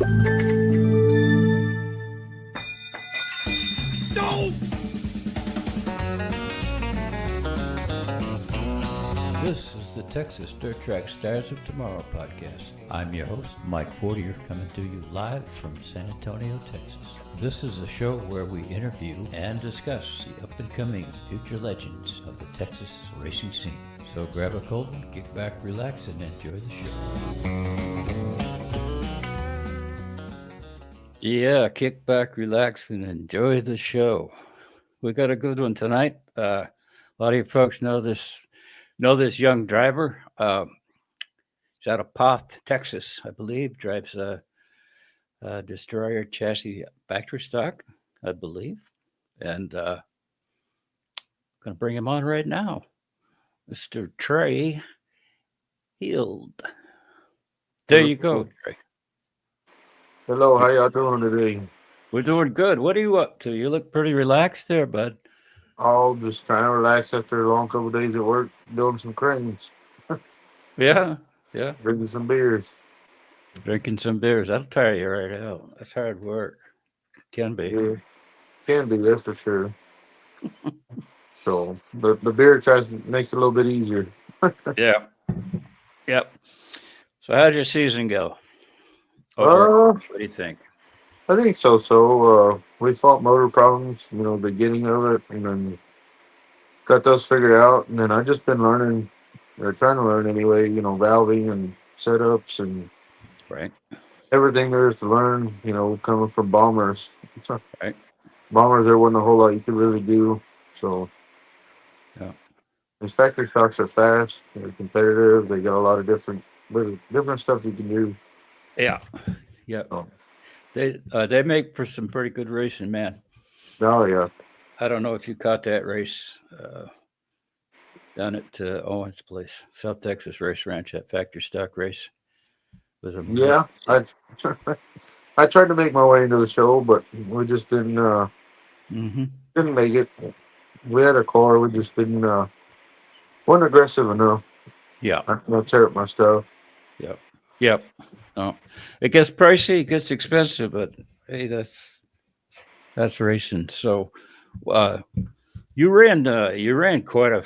This is the Texas Dirt Track Stars of Tomorrow podcast. I'm your host, Mike Fortier, coming to you live from San Antonio, Texas. This is a show where we interview and discuss the up-and-coming future legends of the Texas racing scene. So grab a cold one, kick back, relax, and enjoy the show. Yeah, kick back, relax, and enjoy the show. We got a good one tonight. A lot of you folks know this young driver. He's out of Poth, Texas, I believe. Drives a destroyer chassis factory stock, I believe. And going to bring him on right now. Mr. Trey Heald. There you go, Trey. Hello, how y'all doing today? We're doing good. What are you up to? You look pretty relaxed there, bud. Oh, just trying to relax after a long couple of days at work, building some cranes, Yeah. drinking some beers. Drinking some beers. That'll tire you right out. That's hard work. Can be. Yeah, can be, that's for sure. So the beer makes it a little bit easier. Yeah. Yep. So how'd your season go? What do you think? I think so. So we fought motor problems, beginning of it, and then got those figured out. And then I just been learning, or trying to learn anyway, valving and setups and Right. everything there is to learn, coming from bombers. Right. Bombers, there wasn't a whole lot you could really do. So Yeah. these factory stocks are fast, they're competitive, they got a lot of different stuff you can do. Yeah. Yeah. Oh. They make for some pretty good racing, man. Oh, yeah. I don't know if you caught that race down at Owen's place, South Texas Race Ranch, that factory stock race. Yeah, I tried to make my way into the show, but we just didn't make it. We had a car, we just didn't wasn't aggressive enough. Yeah. I'm gonna tear up my stuff. Yep. No. It gets pricey, it gets expensive, but hey, that's racing. So you ran quite a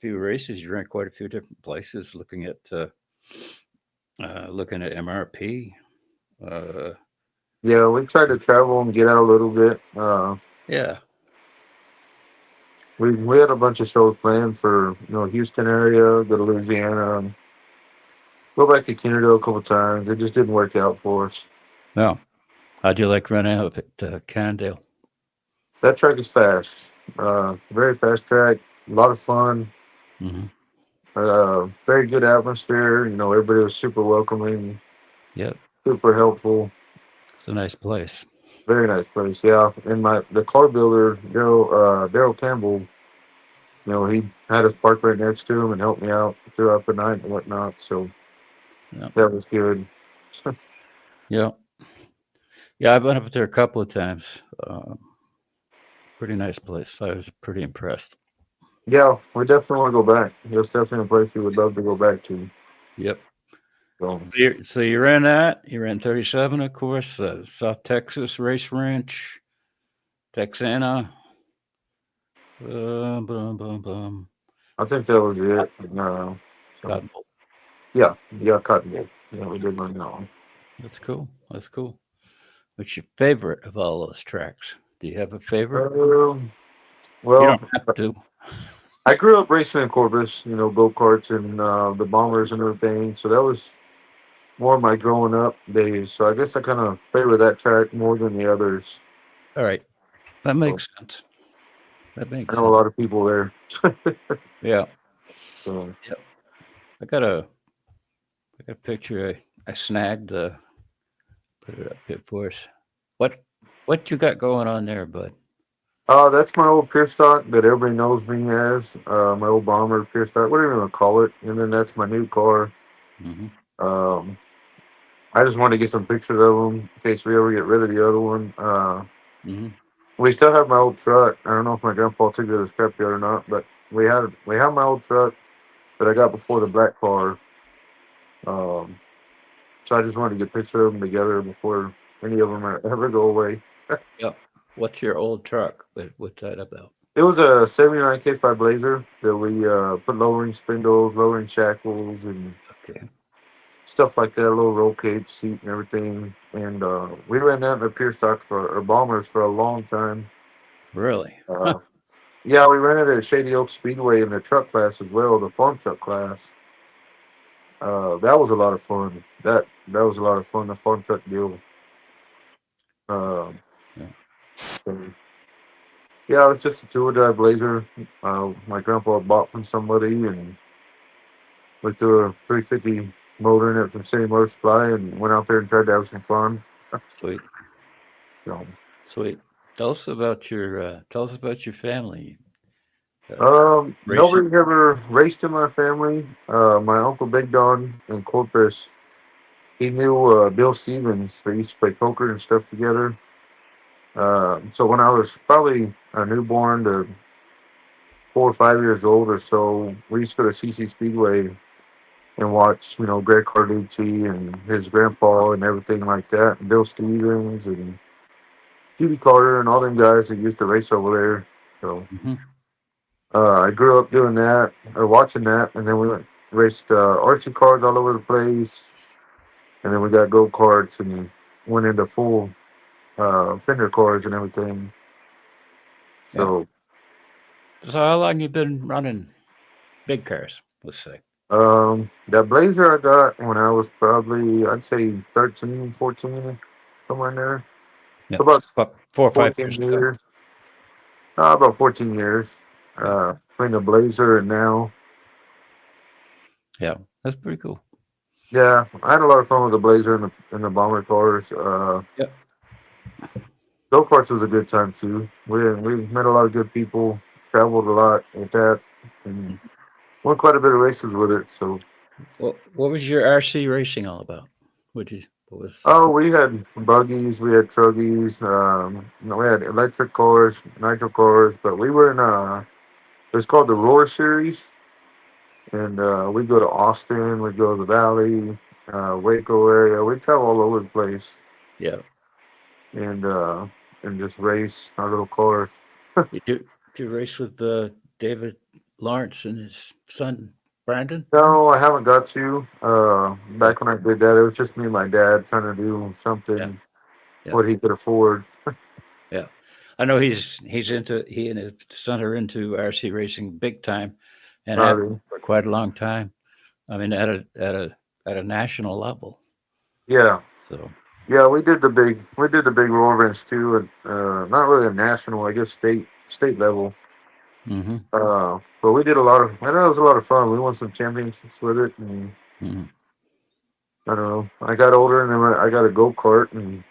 few races. You ran quite a few different places looking at MRP. Yeah, we tried to travel and get out a little bit. Yeah. We had a bunch of shows planned for Houston area, go to Louisiana, go back to Canada a couple times. It just didn't work out for us. No. How'd you like running up at Cannondale? That track is fast. Very fast track. A lot of fun. Mm-hmm. Very good atmosphere. Everybody was super welcoming. Yep. Super helpful. It's a nice place. Very nice place. Yeah. And the car builder, Daryl Campbell, he had us parked right next to him and helped me out throughout the night and whatnot. So that was good. Yeah. Yeah, I've been up there a couple of times. Pretty nice place. I was pretty impressed. Yeah, we definitely want to go back. It's definitely a place we would love to go back to. Yep. So you ran that. You ran 37, of course. South Texas Race Ranch, Texana. I think that was it. Cotton Bowl. Yeah, Cotton Bowl. Yeah, we did run that one. That's cool. What's your favorite of all those tracks? Do you have a favorite? Well, you don't have to. I grew up racing in Corpus, go-karts and the bombers and everything. So that was more of my growing up days. So I guess I kind of favor that track more than the others. All right. That makes sense. I know a lot of people there. Yeah. So. Yep. I got a picture I snagged. Put it up here for us. What you got going on there, bud? That's my old pure stock that everybody knows me as. My old bomber pure stock, whatever you want to call it. And then that's my new car. Mm-hmm. I just wanted to get some pictures of them in case we ever get rid of the other one. We still have my old truck. I don't know if my grandpa took it to the scrapyard or not, but we have my old truck that I got before the black car. So I just wanted to get pictures of them together before any of them ever go away. Yep. What's your old truck? What's that about? It was a 79 K5 Blazer that we put lowering spindles, lowering shackles, and Okay. stuff like that, a little roll cage seat and everything. And we ran that in the pier stocks or bombers for a long time. Really? Uh, yeah, we ran it at Shady Oak Speedway in the truck class as well, the farm truck class. That was a lot of fun. That was a lot of fun. The farm truck deal. Um, Yeah. so, yeah, it was just a two-wheel drive Blazer. My grandpa bought from somebody, and we threw a 350 motor in it from City Motor Supply, and went out there and tried to have some fun. Sweet. So, Sweet. Tell us about your family. Uh, Racing. nobody ever raced in my family. My uncle Big Don in Corpus, he knew Bill Stevens. They used to play poker and stuff together. So when I was probably a newborn to 4 or 5 years old or so, we used to go to CC Speedway and watch, Greg Carducci and his grandpa and everything like that, and Bill Stevens and Jimmy Carter and all them guys that used to race over there. So Hmm. I grew up doing that or watching that, and then we went raced RC cars all over the place, and then we got go karts and went into full fender cars and everything. Yeah. So So how long you been running big cars? Let's say. that Blazer I got when I was probably, I'd say 13, 14, somewhere in there. Yeah. So about About 4 or 5 years 14 ago. years. About 14 years. Yeah. Between the Blazer and now. Yeah. That's pretty cool. Yeah, I had a lot of fun with the Blazer and the bomber cars. Yeah. Go karts was a good time too. We met a lot of good people, traveled a lot with that, and won quite a bit of races with it. So, What was your RC racing all about? What was? oh, we had buggies, we had truggies, we had electric cars, nitro cars, but we were in it was called the Roar Series, and we'd go to Austin, we'd go to the Valley, Waco area. We'd travel all over the place, Yeah. and uh, and just race our little cars. Did you race with David Lawrence and his son Brandon? No, I haven't got to. Okay. Back when I did that, it was just me and my dad trying to do Yeah. something Yeah. what he could afford. Yeah. I know he and his son are into RC racing big time, and have Uh, for quite a long time. I mean, at a national level. yeah, So. yeah, we did the big roll events too, and not really a national, I guess state level. Hmm. But we did a lot of. I know it was a lot of fun. We won some championships with it, and Hmm. I don't know. I got older, and then I got a go kart and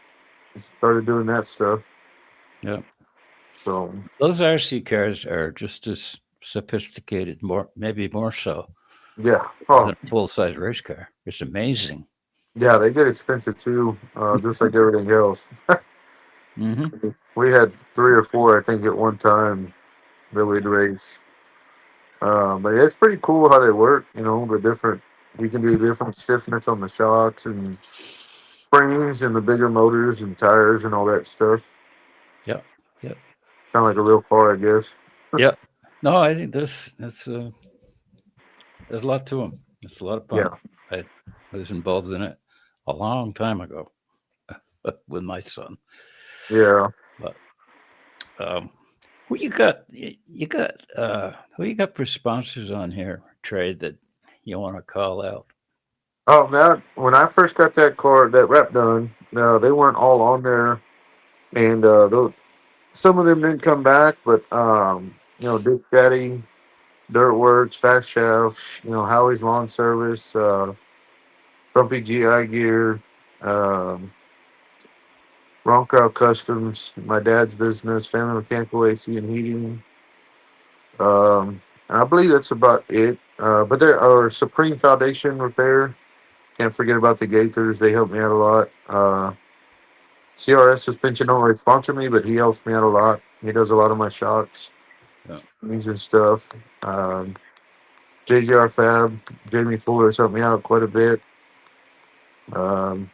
started doing that stuff. Yeah. So Those RC cars are just as sophisticated, maybe more so yeah, than oh a full size race car. It's amazing. yeah, they get expensive too, just like everything else. Hmm. We had 3 or 4, I think, at one time that we'd race. But yeah, it's pretty cool how they work. The different you can do different stiffness on the shocks and springs and the bigger motors and tires and all that stuff. Yep. Yep. Kind of like a real car, I guess. Yep. No, I think there's a lot to them. It's a lot of fun. Yeah, I was involved in it a long time ago with my son. yeah. But um, who you got? You got who you got for sponsors on here, Trey? That you want to call out? Oh, now when I first got that wrap done, they weren't all on there, and some of them didn't come back, but Dick Daddy, Dirtworks, Fast Shaft, Howie's Lawn Service, Grumpy GI Gear, um, Ron Crowd Customs, my dad's business, Family Mechanical AC and Heating. And I believe that's about it. But there are Supreme Foundation Repair. Can't forget about the Gators. They helped me out a lot. CRS Suspension don't really sponsor me, but he helps me out a lot. He does a lot of my shocks, Yeah. things and stuff. JGR Fab, Jamie Fuller's helped me out quite a bit. Um,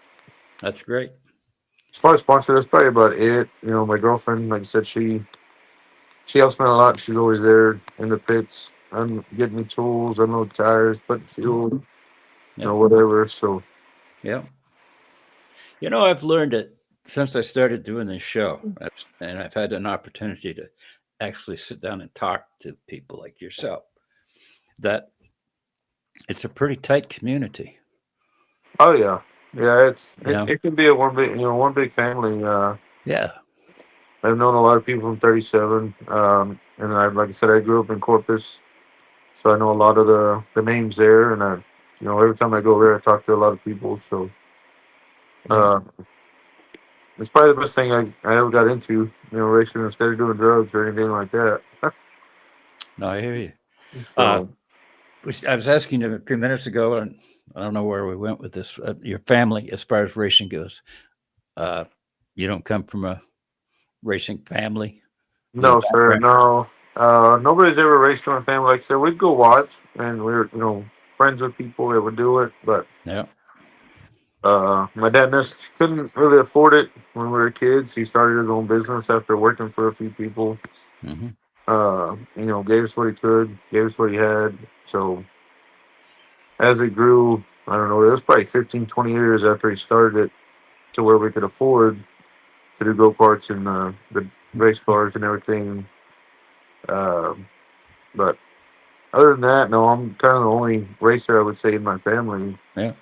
That's great. as far as sponsor, that's probably about it. My girlfriend, like I said, she helps me a lot. She's always there in the pits. I'm getting me tools, unload tires, putting fuel, Yeah. whatever. So Yeah. I've learned it since I started doing this show, and I've had an opportunity to actually sit down and talk to people like yourself, that it's a pretty tight community. oh yeah, yeah. Yeah. It can be a one big family. Yeah. I've known a lot of people from 37, and like I said, I grew up in Corpus, so I know a lot of the names there. And every time I go there, I talk to a lot of people. So Yeah. uh, it's probably the best thing I ever got into. Racing instead of doing drugs or anything like that. No, I hear you. Uh, So I was asking you a few minutes ago, and I don't know where we went with this. Your family, as far as racing goes, uh, you don't come from a racing family with a no, sir, background. no. Nobody's ever raced in my family. Like I said, we'd go watch, and we were friends with people that would do it, but Yeah. my dad just couldn't really afford it when we were kids. He started his own business after working for a few people. Hmm. Gave us what he could, gave us what he had. So as it grew, I don't know, it was probably 15, 20 years after he started it to where we could afford to do go karts and the race cars and everything. Um, but other than that, no, I'm kind of the only racer I would say in my family. Yeah.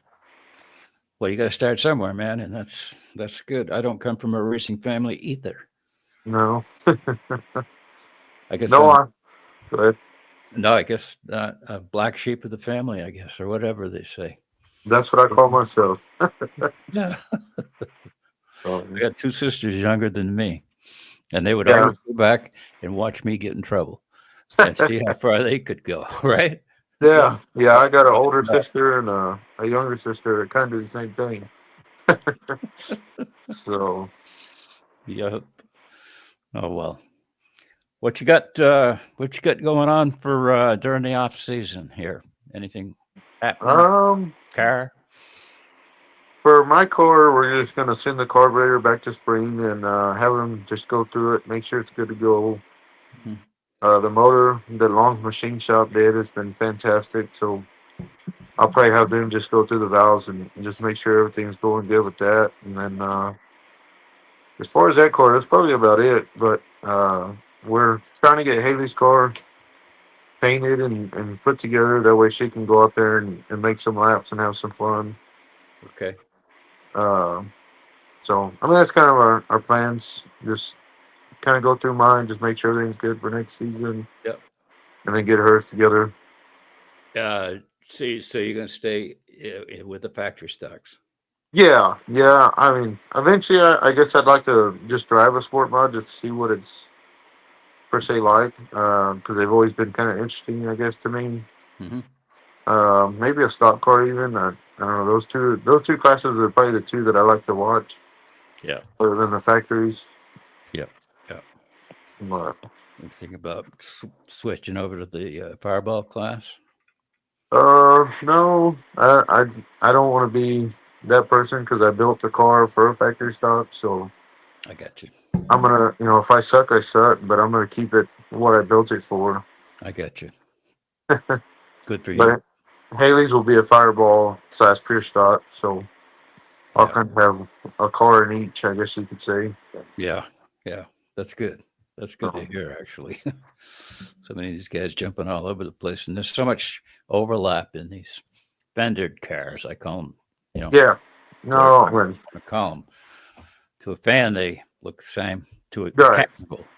Well, you got to start somewhere, man, and that's good. I don't come from a racing family either. No, I guess no, I'm but no. I guess a black sheep of the family. I guess, or whatever they say. that's what I call myself. Yeah. I Um, got two sisters younger than me, and they would yeah, always go back and watch me get in trouble and see how far they could go. Right? Yeah. yeah. I got an older sister and a younger sister that kind of do the same thing. So Yeah. Oh well. What you got? What you got going on for during the off season here? Anything happening? um, Car? for my car, we're just gonna send the carburetor back to spring and have them just go through it, make sure it's good to go. Mhm. The motor that Long's Machine Shop did has been fantastic, so I'll probably have them just go through the valves and just make sure everything's going good with that. And then as far as that car, that's probably about it. But we're trying to get Haley's car painted and put together. That way she can go out there and make some laps and have some fun. Okay. Uh, so, I mean, that's kind of our plans. Just kind of go through mine, just make sure everything's good for next season, Yep. and then get hers together. So you're gonna stay with the factory stocks? Yeah, yeah. I mean, eventually, I guess I'd like to just drive a sport mod just to see what it's per se like, because they've always been kind of interesting, I guess, to me. Hmm. Maybe a stock car even. I don't know. Those two classes are probably the two that I like to watch, Yeah. other than the factories. Yep. Yeah. But I'm thinking about switching over to the Powerball class. no, I don't want to be that person because I built the car for a factory stock. So I got you. I'm gonna, if I suck, I suck. But I'm gonna keep it what I built it for. I got you. Good for you. But Haley's will be a Fireball size pure stock, so I'll Yeah. kind of have a car in each, I guess you could say. Yeah. Yeah. That's good. That's good to Um, hear, actually. So many of these guys jumping all over the place, and there's so much overlap in these vended cars. I call them, yeah, whatever no, you want to call them. To a fan, they look the same. To a right,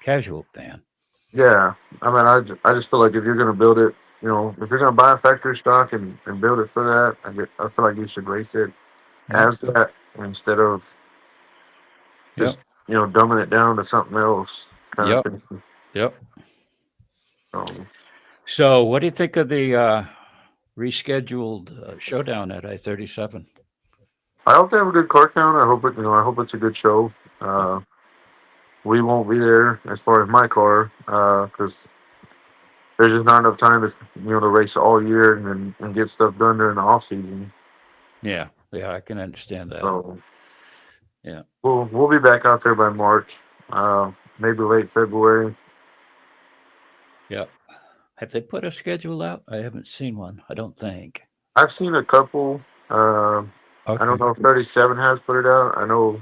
casual fan, yeah. I mean, I just feel like if you're gonna build it, if you're gonna buy a factory stock and build it for that, I feel like you should race it yeah, as that instead of yep, just dumbing it down to something else kind of yep, thing. yep. Um, So, what do you think of the rescheduled showdown at I-37? I hope they have a good car count. I hope it's a good show. Uh, we won't be there as far as my car because there's just not enough time to to race all year and get stuff done during the off season. Yeah, Yeah, I can understand that. So Yeah. we'll be back out there by March, maybe late February. Yeah. Have they put a schedule out? I haven't seen one. I don't think. I've seen a couple. I don't Okay. know if 37 has put it out. I know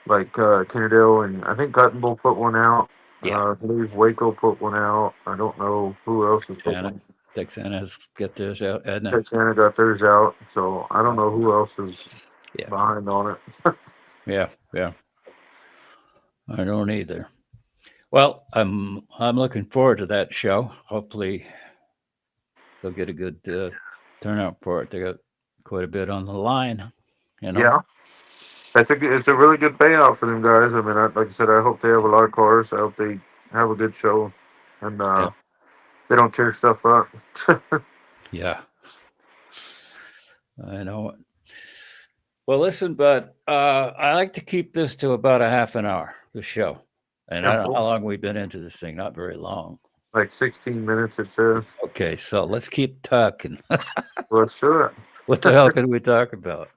like Kennedale and I think Cotton Bowl put one out. Yeah. I believe Waco put one out. I don't know who else has put Texana. one. Texana's get theirs out. Edna. Texana got theirs out, so I don't Yeah. know who else is Yeah. behind on it. Yeah. Yeah. I don't either. Well, I'm looking forward to that show. Hopefully, they'll get a good turnout for it. They got quite a bit on the line. You know. Yeah, it's a really good payout for them guys. I mean, like I said, I hope they have a lot of cars. I hope they have a good show, and Yeah. they don't tear stuff up. Yeah. I know. Well, listen, bud. I like to keep this to about a half an hour. The show, and I Yeah, don't know how long we've been into this thing. Not very long. like 16 minutes it says. Okay, so let's keep talking. Well, sure. What the hell can we talk about?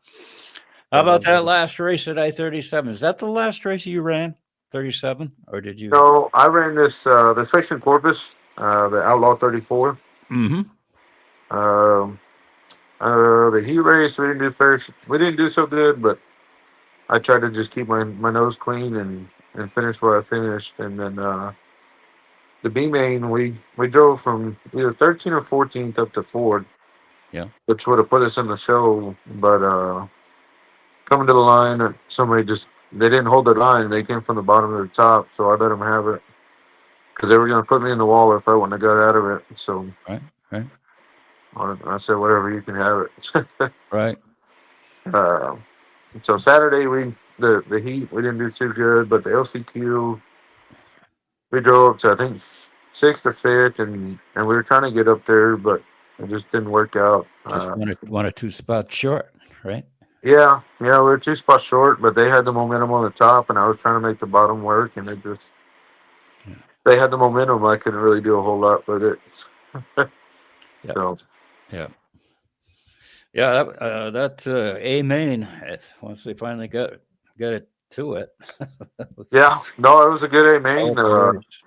How about that last race at I-37? Is that the last race you ran? 37, or did you? No, I ran this the Section Corpus, the Outlaw 34. Mm-hmm. Um, the heat race we didn't do first. We didn't do so good, but I tried to just keep my nose clean and finish where I finished. And then the B main we drove from either 13th or 14th up to Ford, Yeah. which would have put us in the show. But coming to the line, somebody just they didn't hold their line. They came from the bottom to the top, so I let them have it because they were going to put me in the wall if I wouldn't have got out of it. So Right. Right. I said, whatever, you can have it. Right. uh, so Saturday the heat we didn't do too good, but the LCQ we drove up to I think sixth or fifth, and we were trying to get up there, but it just didn't work out. Just one or two spots short, right? Yeah, we were 2 spots short, but they had the momentum on the top, and I was trying to make the bottom work, and it just they had the momentum. I couldn't really do a whole lot with it. Yeah. So Yeah. Yeah. That A main. Once they finally got it to it. yeah, no, it was a good A main. Race.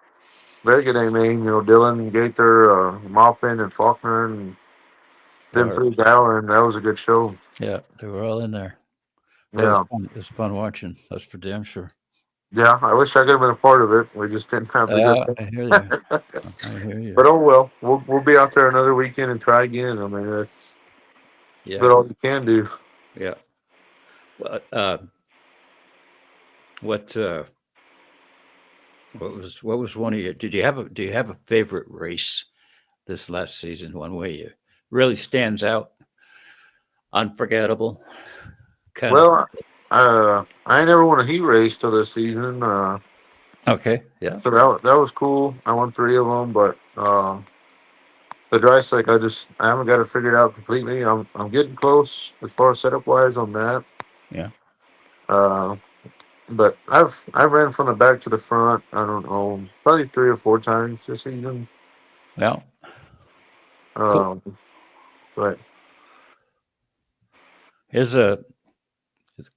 Very good A main. Dylan, Gaither, Maupin, and Faulkner, and them three down, and that was a good show. Yeah, they were all in there. Yeah, it was fun watching. That's for damn sure. yeah. I wish I could have been a part of it. We just didn't have the good. I hear you. I hear you. But oh well, we'll be out there another weekend and try again. I mean, that's good all you can do. Yeah. But what was one of your? Do you have a favorite race this last season? One way you really stands out, unforgettable. Well, I ain't never won a heat race till this season. Okay, yeah. So that was cool. I won 3 of them, but the dry slick, I haven't got it figured out completely. I'm getting close as far as setup wise on that. Yeah. But I've ran from the back to the front. I don't know, probably 3 or 4 times this season. Well, cool. But here's a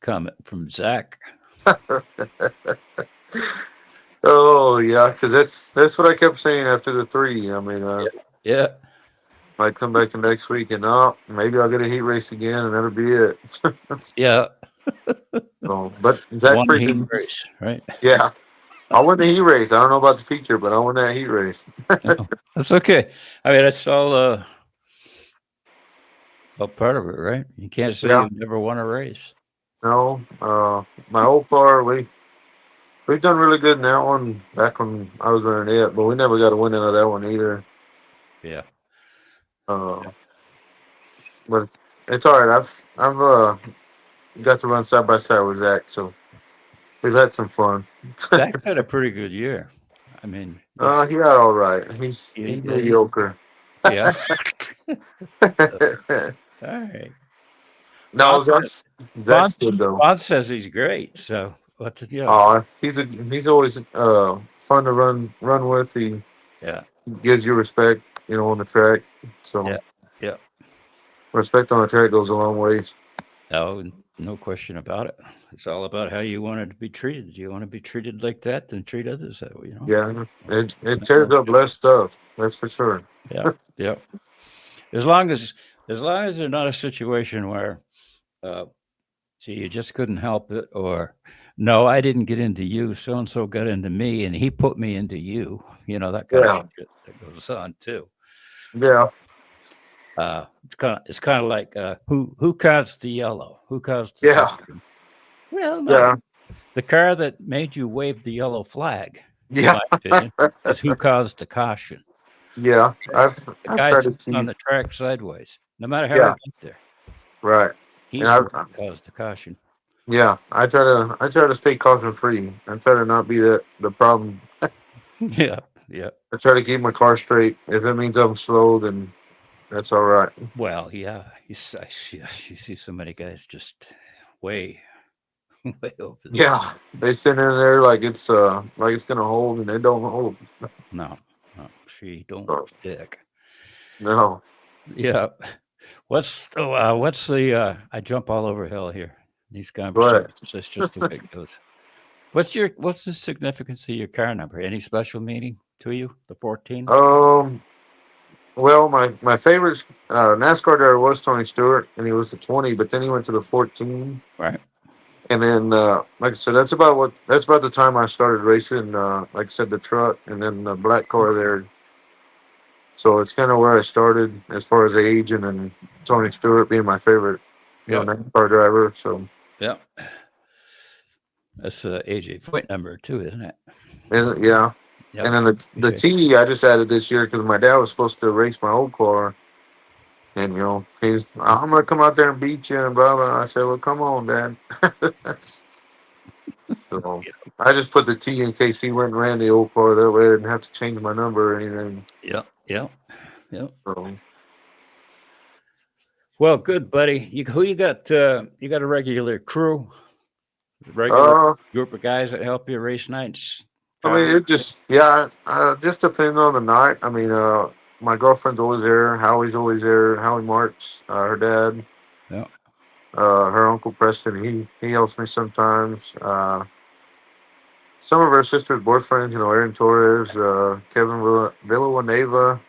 comment from Zach. Oh yeah, because that's what I kept saying after the 3. I mean, yeah. I come back the next week and maybe I'll get a heat race again and that'll be it. Yeah. So, but Zach One freaking heat race, right? Yeah, I'll win the heat race. I don't know about the feature, but I'll win that heat race. No, that's okay. I mean, that's all part of it, right? You can't say you've never won a race. No, my old car, we've done really good in that one back when I was running it, but we never got a win out of that one either. Yeah. But it's all right. I've got to run side by side with Zach, so we've had some fun. Zach had a pretty good year. I mean, he had all right. He's mediocre. Yeah. All right. No, Zach's good though. Poth says he's great. So what's it? He's always fun to run with. He gives you respect, on the track. So yeah, respect on the track goes a long ways. Oh, no question about it. It's all about how you want to be treated. You want to be treated like that, then treat others that way. Yeah, it tears up less stuff. That's for sure. Yeah, yeah. As long as there's not a situation where, uh, gee, you just couldn't help it, or no, I didn't get into you. So and so got into me, and he put me into you. That kind of Yeah, shit that goes on too. yeah, It's kind of like who caused the yellow? Who caused the yeah, caution? Well, no, yeah, the car that made you wave the yellow flag, in yeah, my opinion, is who caused the caution. yeah. Okay? The I've guy tried to sitting on see. the track sideways. No matter how he Yeah, got there, right. And he's the one that caused the caution. yeah, I try to stay caution free. I try to not be the problem. Yeah, yeah. I try to keep my car straight. If it means I'm slow, then that's all right. Well, yeah. You see so many guys just way, way over the top. Yeah, they sit in there like it's gonna hold, and it don't hold. No, no, she don't So, stick. no, Yeah. What's the I jump all over hell here. These go conversations. ahead. That's just the way it goes. What's the significance of your car number? Any special meaning to you? The 14? um, well, my favorite NASCAR driver was Tony Stewart, and he was the 20, but then he went to the 14. Right. And then, like I said, that's about the time I started racing. Like I said, the truck, and then the black car there. So it's kind of where I started as far as age, and then Tony Stewart being my favorite, Yep. NASCAR driver. So, Yep. That's AJ point number too, isn't it? and yeah, and Yep. then the AJ. T I just added this year because my dad was supposed to race my old car, and I'm gonna come out there and beat you and blah blah. I said, well, come on, Dad. So I just put the T in case he went and ran the old car. That way I didn't have to change my number or anything. Yep. Yep. Yep. So, Well, good, buddy. Who you got? You got a regular crew, regular uh, group of guys that help you race nights. I mean, it just depends on the night. I mean, my girlfriend's always there. Howie's always there. Howie Marks, her dad, Yeah. her uncle Preston. He helps me sometimes. Some of her sister's boyfriends, Aaron Torres, Kevin Villanueva.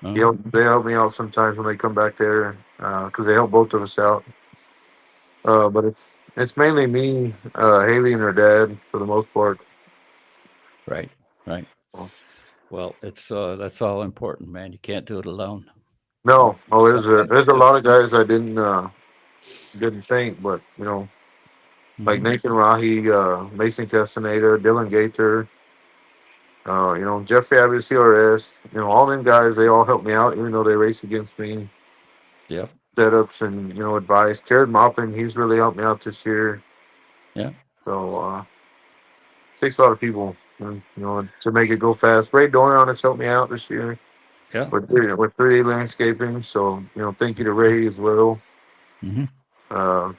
Uh-huh. They help me out sometimes when they come back there because they help both of us out. But it's mainly me, Haley, and her dad for the most part. Right. Right. Well, it's that's all important, man. You can't do it alone. No, Sometimes there's a lot of guys I didn't think, but like Mhm. Nathan Rahi, Mason Castaneda, Dylan Gator, Jeffrey Abbott, CRS, all them guys, they all help me out, even though they race against me. Yeah. Setups and advice. Jared Maupin, he's really helped me out this year. Yeah. So it takes a lot of people, to make it go fast. Ray Dorian has helped me out this year Yeah. with 3D landscaping. So thank you to Ray as well. Mm-hmm.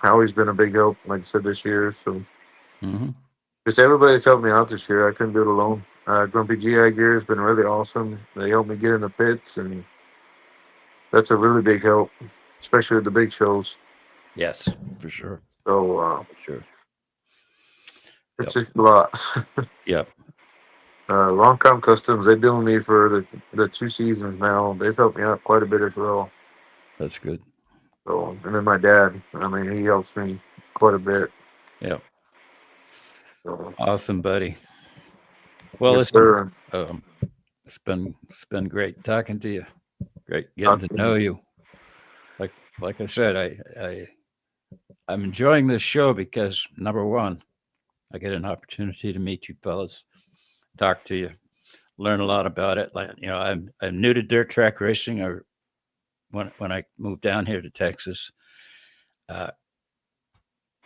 Howie's been a big help, like I said, this year. So Mm-hmm. just everybody's helped me out this year. I couldn't do it alone. Grumpy GI Gear has been really awesome. They helped me get in the pits, and that's a really big help, especially with the big shows. Yes, for sure. So For sure. it's Yep. just a lot. Yep. Longcom Customs, they've been with me for the 2 seasons now. They've helped me out quite a bit as well. That's good. So, and then my dad, I mean, he helps me quite a bit. Yep. So, Awesome, buddy. Well, yes, listen, sir. it's been great talking to you. Great getting to know you. Like I said, I'm enjoying this show because number one, I get an opportunity to meet you fellas, talk to you, learn a lot about it. Like I'm new to dirt track racing. Or when I moved down here to Texas, uh,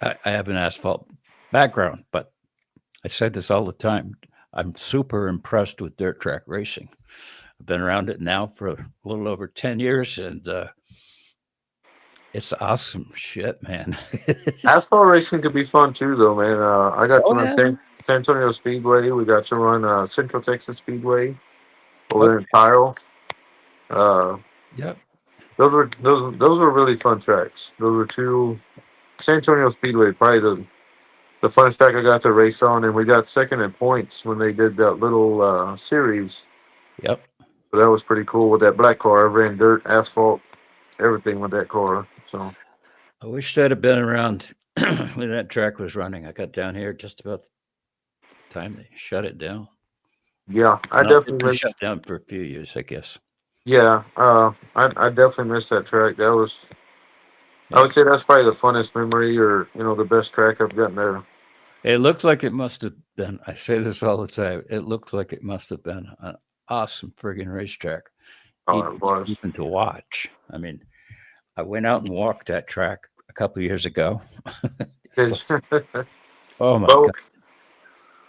I have an asphalt background, but I said this all the time. I'm super impressed with dirt track racing. I've been around it now for a little over 10 years, and it's awesome shit, man. Asphalt racing could be fun too, though, man. I got to Oh, run yeah. San Antonio Speedway. We got to run Central Texas Speedway over there in Okay. Tyrell. Uh, Yep. those were really fun tracks. Those were two. San Antonio Speedway, probably the funnest track I got to race on, and we got second in points when they did that little series. Yep. So that was pretty cool with that black car. I ran dirt, asphalt, everything with that car. So I wish I'd have been around when that track was running. I got down here just about the time they shut it down. yeah, I No, it's definitely been miss. shut down for a few years, I guess. Yeah, I definitely miss that track. That was, I Yeah. would say that's probably the funnest memory, or the best track I've gotten there. It looked like it must have been, I say this all the time, it looked like it must have been an awesome friggin' racetrack, Oh, it was. even to watch. I mean, I went out and walked that track a couple of years ago. It's like, oh my Well,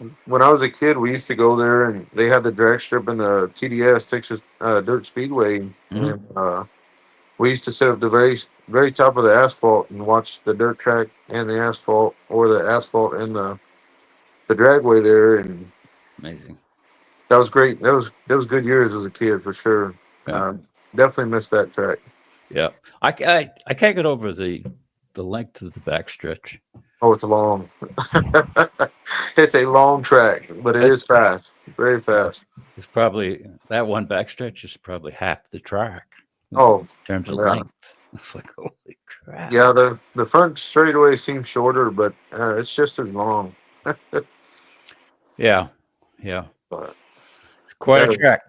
God. when I was a kid, we used to go there, and they had the drag strip in the TDS Texas Dirt Speedway, Mhm. and we used to sit at the very top of the asphalt and watch the dirt track and the asphalt, or the asphalt and the dragway there, and Amazing. that was great. That was good years as a kid for sure. Yeah. Definitely missed that track. Yeah. I can't get over the length of the backstretch. Oh, it's long. It's a long track, but it is It's, fast, very you know, fast. it's probably that one backstretch is probably half the track in Oh, terms of yeah. length. It's like, holy crap. Yeah, the front straightaway seems shorter, but it's just as long. Yeah. Yeah. But It's quite a that is, track.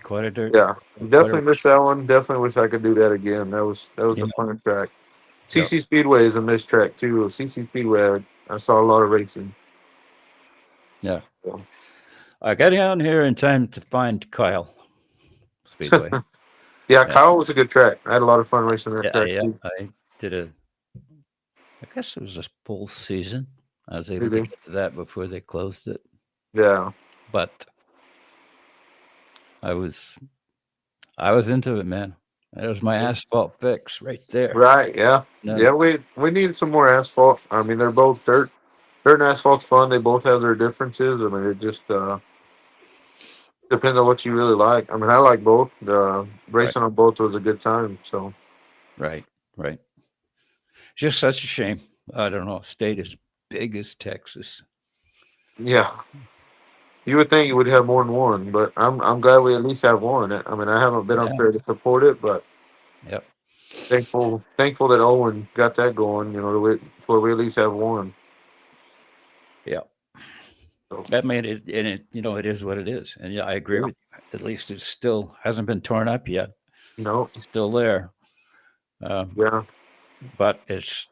Quite a dirt. yeah, Quite a definitely missed that one. Definitely wish I could do that again. That was yeah. the fun track. Yeah. CC Speedway is a missed track too. CC Speedway, I saw a lot of racing. Yeah. So. I got down here in time to find Kyle Speedway. Yeah, Yeah. Kyle was a good track. I had a lot of fun racing that Yeah. track Yeah. too. I did I guess it was a full season. I was able to Really. get to that before they closed it. Yeah. But I was I was into it, man. There's my asphalt fix right there. Right. Yeah. No, Yeah. We needed some more asphalt. I mean, they're both dirt. Dirt and asphalt's fun. They both have their differences. I mean, it just depends on what you really like. I mean, I like both. right, Racing on both was a good time. So right, right. Just such a shame. I don't know. A state as big as Texas. yeah, you would think you would have more than one, but I'm glad we at least have one. I mean, I haven't been up Yeah. there to support it, but Yep. thankful that Owen got that going. Where we at least have one. Yeah. So I mean, it is what it is. And yeah, I agree yeah, with you. At least it still hasn't been torn up yet. no, It's still there. Um, yeah, but it's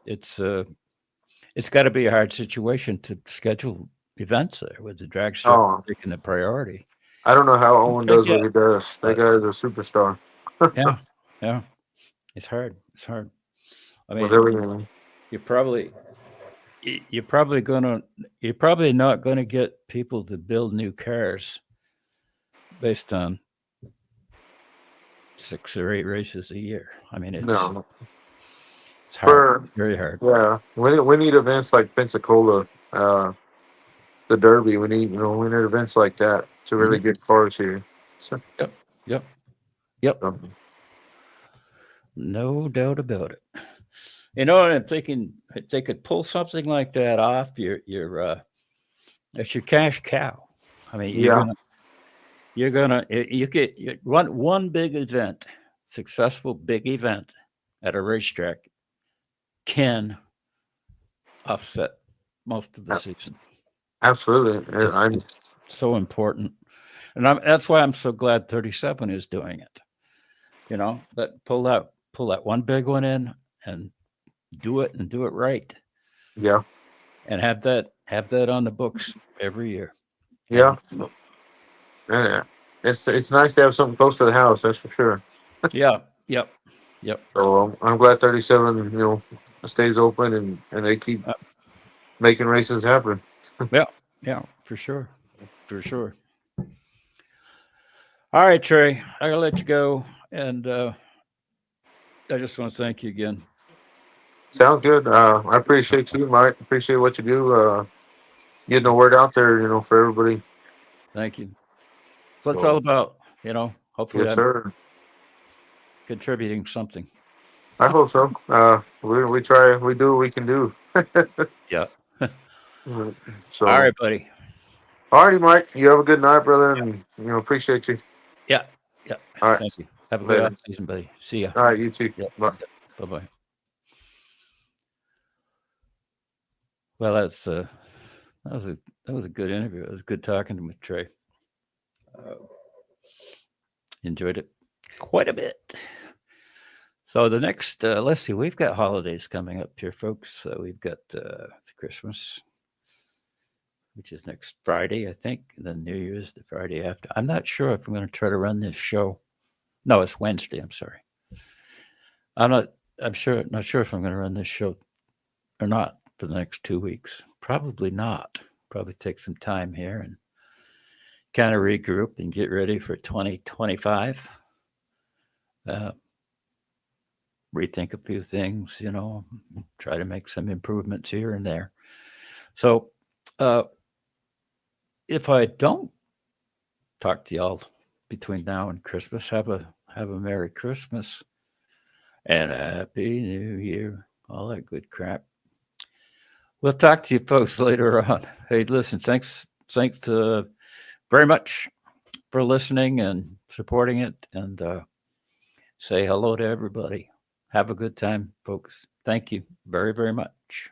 got to be a hard situation to schedule events there with the drag strip oh, taking the priority. I don't know how Which Owen I does what get, he does. That but guy is a superstar yeah, yeah, it's hard. It's hard. I with mean, everything. you're probably you're probably gonna you're probably not gonna get people to build new cars based on 6 or 8 races a year. I mean, No, it's hard, for very hard. yeah, we need events like Pensacola, the Derby. We need events like that to really Mhm. get cars here. So, Yep, yep, yep. um, No doubt about it. You know, and I'm thinking if they could pull something like that off, it's your cash cow. I mean, yeah. you get one big event, successful big event at a racetrack can offset most of the season. Absolutely. It's so important, and that's why I'm so glad 37 is doing it. You know, that pull that one big one in and do it right, Yeah. and have that on the books every year. Yeah. And Yeah. It's nice to have something close to the house. That's for sure. yeah, yep, yep, So I'm glad 37, stays open and they keep uh, making races happen. yeah, yeah, for sure, for sure. All right, Trey, I gotta let you go, and I just want to thank you again. Sounds good. I appreciate you, Mike. Appreciate what you do. Getting the word out there, for everybody. Thank you. So it's all So about, you know. Hopefully, yes, I'm sir. contributing something. I hope so. We try. We do what we can do. Yeah. So, All right, buddy. alrighty, Mike. You have a good night, brother, and appreciate you. Yeah. Yeah. All right, Thank you. Have a good later. off season, buddy. See ya. All right, you too. Yeah. Bye. Yeah. Bye bye. Well, that was a good interview. It was good talking with Trey. Uh, enjoyed it quite a bit. So the next, let's see, we've got holidays coming up here, folks. We've got the Christmas, which is next Friday, I think. And then New Year's the Friday after. I'm not sure if I'm going to try to run this show. No, it's Wednesday. I'm sorry. I'm not. I'm sure. Not sure if I'm going to run this show or not for the next 2 weeks. Probably not. Probably take some time here and kind of regroup and get ready for 2025. Uh, rethink a few things, try to make some improvements here and there. So, if I don't talk to y'all between now and Christmas, have a Merry Christmas and a Happy New Year, all that good crap. We'll talk to you folks later on. Hey, listen, thanks very much for listening and supporting it, and say hello to everybody. Have a good time, folks. Thank you very, very much.